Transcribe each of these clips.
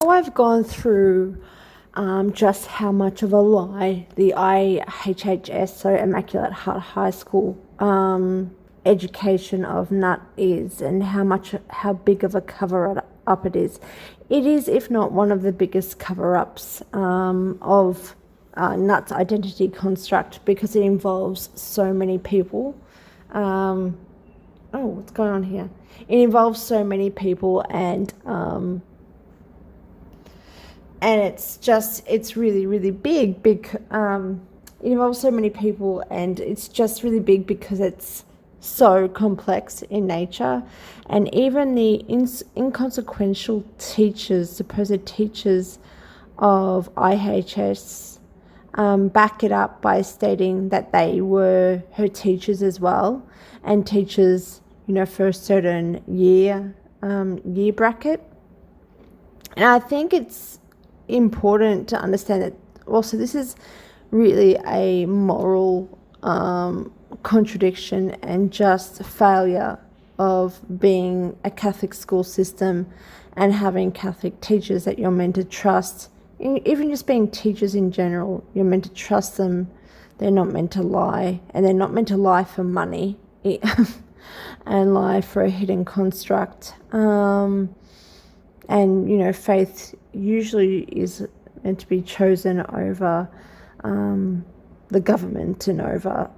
I've gone through just how much of a lie the IHHS, so Immaculate Heart High School, education of nut is, and how big of a cover up it is. It is, if not one of the biggest cover-ups of nut's identity construct, because it involves so many people. Oh, what's going on here? It involves so many people, and it's really, really big. It involves so many people, and it's just really big because it's so complex in nature. And even the inconsequential teachers, supposed teachers of IHS, back it up by stating that they were her teachers as well, and teachers, for a certain year bracket. And I think it's important to understand that also this is really a moral contradiction and just failure of being a Catholic school system and having Catholic teachers that you're meant to trust. Even just being teachers in general, you're meant to trust them. They're not meant to lie, and they're not meant to lie for money and lie for a hidden construct. And faith usually is meant to be chosen over the government and over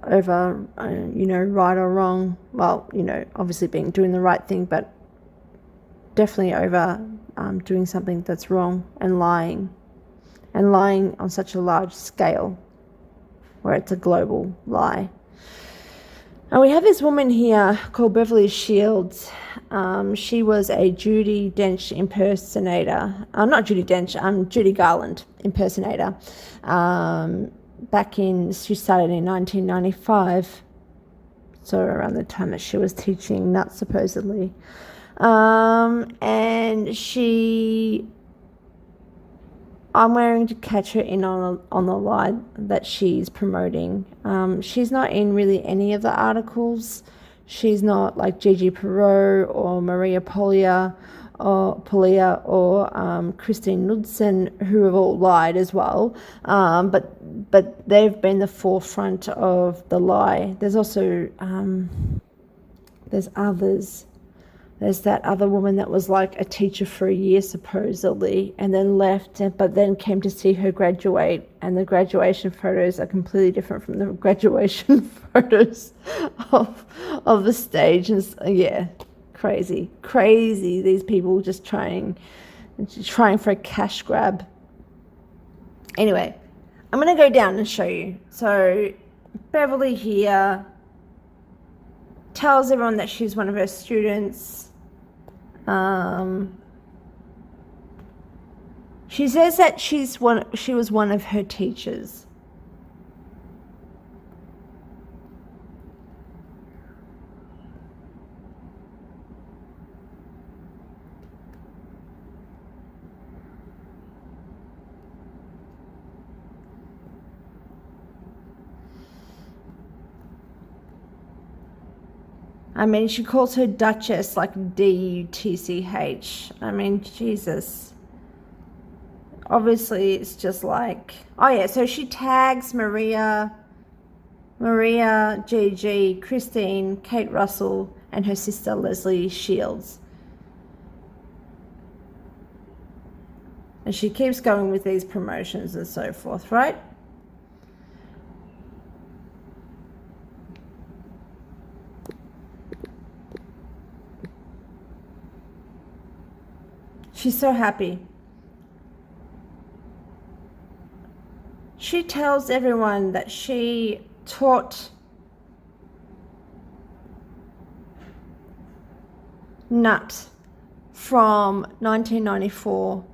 right or wrong. Well, obviously doing the right thing, but definitely over doing something that's wrong and lying on such a large scale, where it's a global lie. And we have this woman here called Beverly Shields. She was a Judi Dench impersonator. Not Judi Dench, Judy Garland impersonator. She started in 1995, so around the time that she was teaching nuts, supposedly. And I'm wearing to catch her in on the lie that she's promoting. She's not in really any of the articles. She's not like Gigi Perot or Maria Polia or Christine Knudsen, who have all lied as well. But they've been the forefront of the lie. There's also there's others. There's that other woman that was like a teacher for a year, supposedly, and then left, but then came to see her graduate, and the graduation photos are completely different from the graduation photos of the stage. And yeah, crazy. These people just trying for a cash grab. Anyway, I'm going to go down and show you. So Beverly here tells everyone that she's one of her students. She says that she was one of her teachers. I mean, she calls her Duchess, like Dutch. I mean, Jesus. Obviously, it's just like... Oh, yeah, so she tags Maria, Gigi, Christine, Kate Russell, and her sister, Leslie Shields. And she keeps going with these promotions and so forth, right? She's so happy. She tells everyone that she taught Nut from 1994.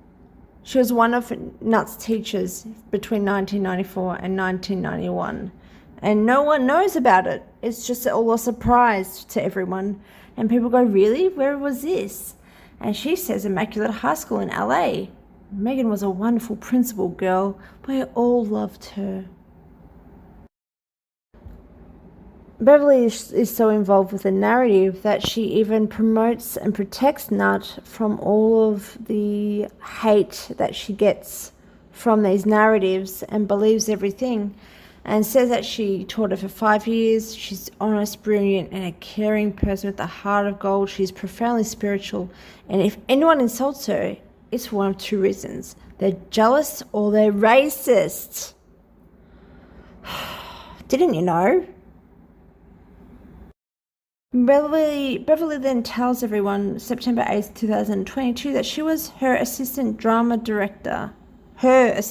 She was one of Nut's teachers between 1994 and 1991. And no one knows about it. It's just all a surprise to everyone. And people go, really? Where was this? And she says Immaculate High School in LA. Megan was a wonderful principal girl. We all loved her. Beverly is so involved with the narrative that she even promotes and protects Nut from all of the hate that she gets from these narratives, and believes everything, and says that she taught her for 5 years. She's honest, brilliant, and a caring person with a heart of gold. She's profoundly spiritual, and if anyone insults her, it's for one of two reasons: they're jealous or they're racist. Didn't you know? Beverly then tells everyone September 8th, 2022 that she was her assistant drama director. I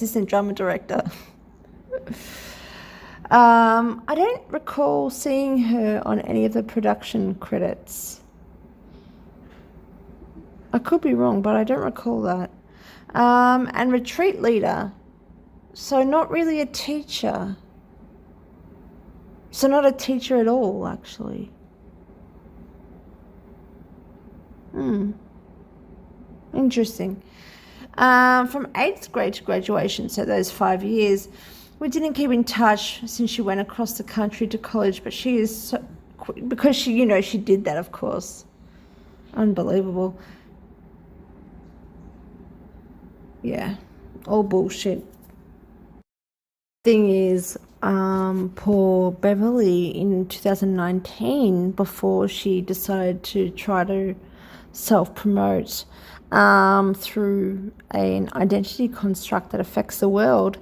don't recall seeing her on any of the production credits. I could be wrong, but I don't recall that. And retreat leader. So not really a teacher. So not a teacher at all, actually. Interesting. From 8th grade to graduation, so those 5 years, we didn't keep in touch since she went across the country to college, but she is so, because she did that, of course. Unbelievable. Yeah, all bullshit. Thing is, poor Beverly in 2019, before she decided to try to self-promote through an identity construct that affects the world,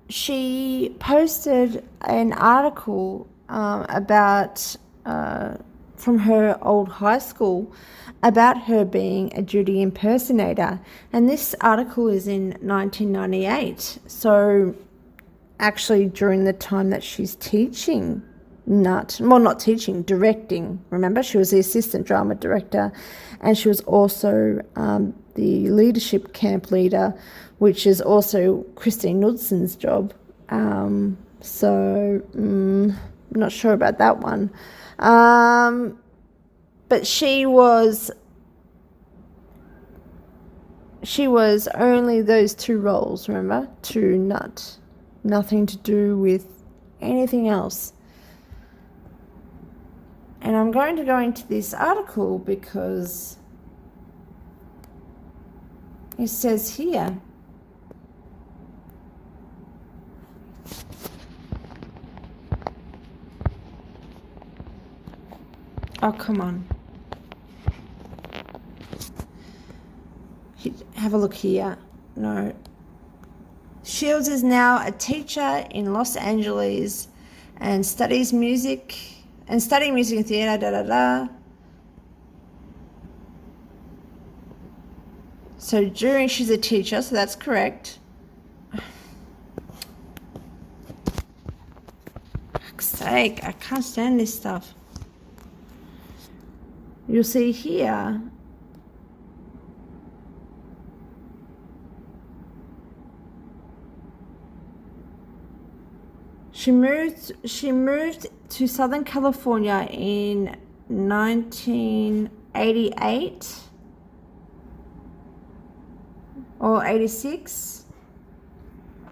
she posted an article about from her old high school about her being a Judy impersonator, and this article is in 1998, so actually during the time that she's teaching not teaching, directing. Remember, she was the assistant drama director, and she was also the leadership camp leader, which is also Christine Knudsen's job. Not sure about that one. But she was only those two roles, remember? To Nut. Nothing to do with anything else. And I'm going to go into this article because it says here, oh, come on. Have a look here. No. Shields is now a teacher in Los Angeles and studying music and theatre, So she's a teacher, so that's correct. For fuck's sake, I can't stand this stuff. You'll see here, She moved to Southern California in 1988 or 86.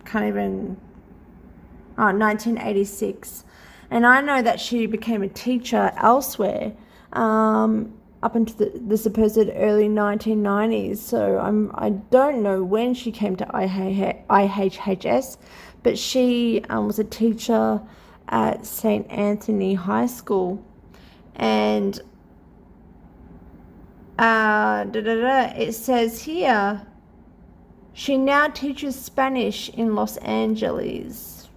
1986. And I know that she became a teacher elsewhere up into the supposed early 1990s. So I don't know when she came to IHHS, but she was a teacher at St. Anthony High School. And it says here, she now teaches Spanish in Los Angeles.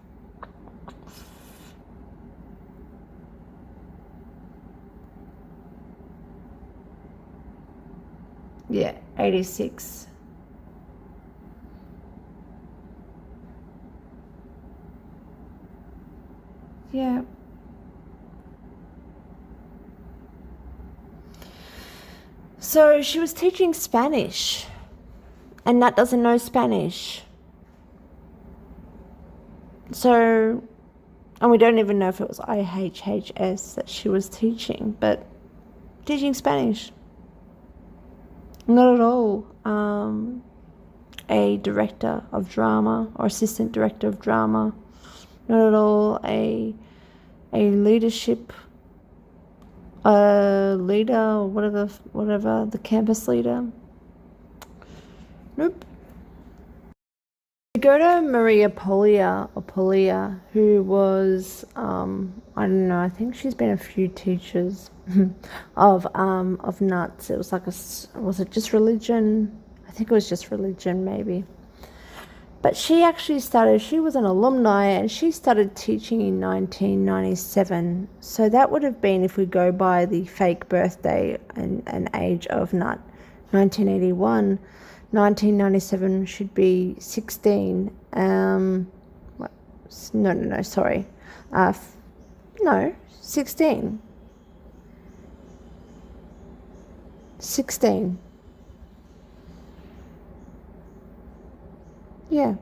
Yeah, 86. Yeah. So she was teaching Spanish, and Nat doesn't know Spanish. So, and we don't even know if it was IHHS that she was teaching, but teaching Spanish. Not at all a director of drama or assistant director of drama. Not at all a a leadership leader, or whatever, the campus leader. Nope. We go to Maria Polia, who was, I don't know, I think she's been a few teachers of nuts. It was like was it just religion? I think it was just religion, maybe. But she was an alumni, and she started teaching in 1997. So that would have been, if we go by the fake birthday and age of Nut, 1981. 1997 should be 16. Sorry. No, 16. 16. Yeah.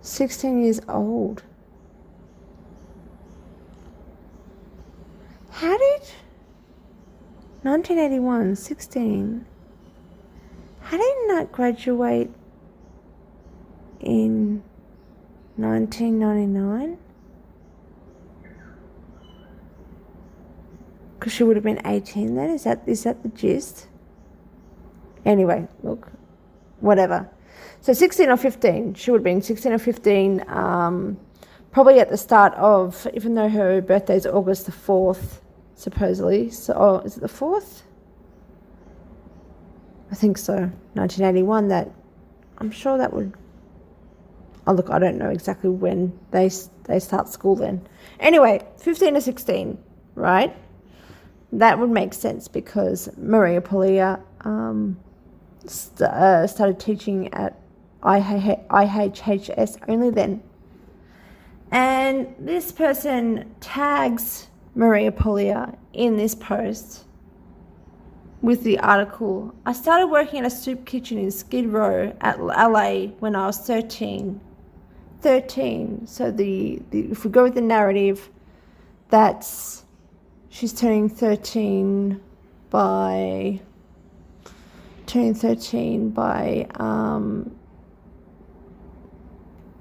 16 years old. How did 1981, 16? How did Nat graduate in 1999? Because she would have been 18 then. Is that the gist? Anyway, look, whatever. So 16 or 15. She would have been 16 or 15. Probably at the start of, even though her birthday is August the 4th, supposedly. So, is it the 4th? I think so. 1981. That, I'm sure that would. Oh look, I don't know exactly when they start school then. Anyway, 15 to 16, right? That would make sense because Maria Polia started teaching at IHHS only then. And this person tags Maria Polia in this post with the article. I started working at a soup kitchen in Skid Row at LA when I was 13. 13. So if we go with the narrative, she's turning 13 by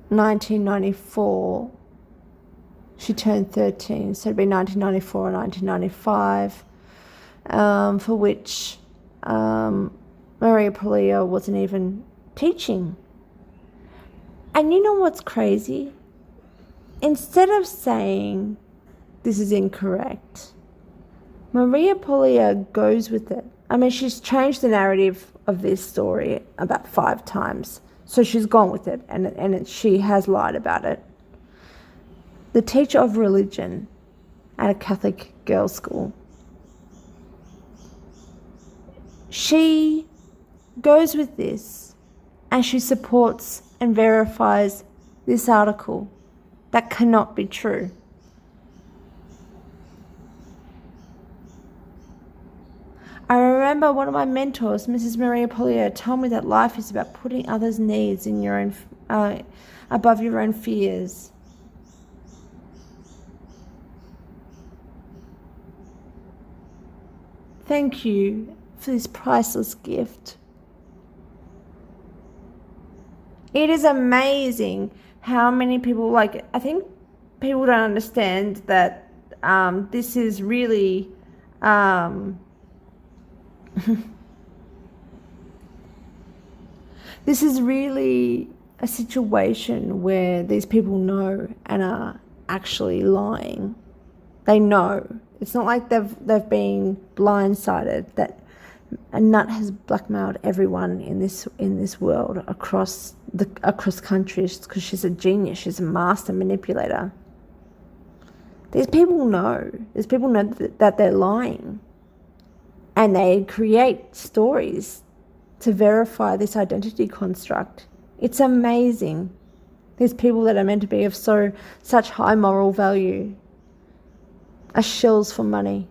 1994. She turned 13, so it'd be 1994 or 1995, for which Maria Polia wasn't even teaching. And you know what's crazy? Instead of saying this is incorrect, Maria Polia goes with it. I mean, she's changed the narrative of this story about 5 times. So she's gone with it, and she has lied about it. The teacher of religion at a Catholic girls' school. She goes with this, and she supports and verifies this article. That cannot be true. I remember one of my mentors, Mrs. Maria Polia, told me that life is about putting others' needs in your own above your own fears. Thank you for this priceless gift. It is amazing how many people, I think people don't understand that this is really this is really a situation where these people know and are actually lying. They know. It's not like they've been blindsided. That a nut has blackmailed everyone in this world across countries because she's a genius. She's a master manipulator. These people know. These people know that they're lying. And they create stories to verify this identity construct. It's amazing. These people that are meant to be of such high moral value are shills for money.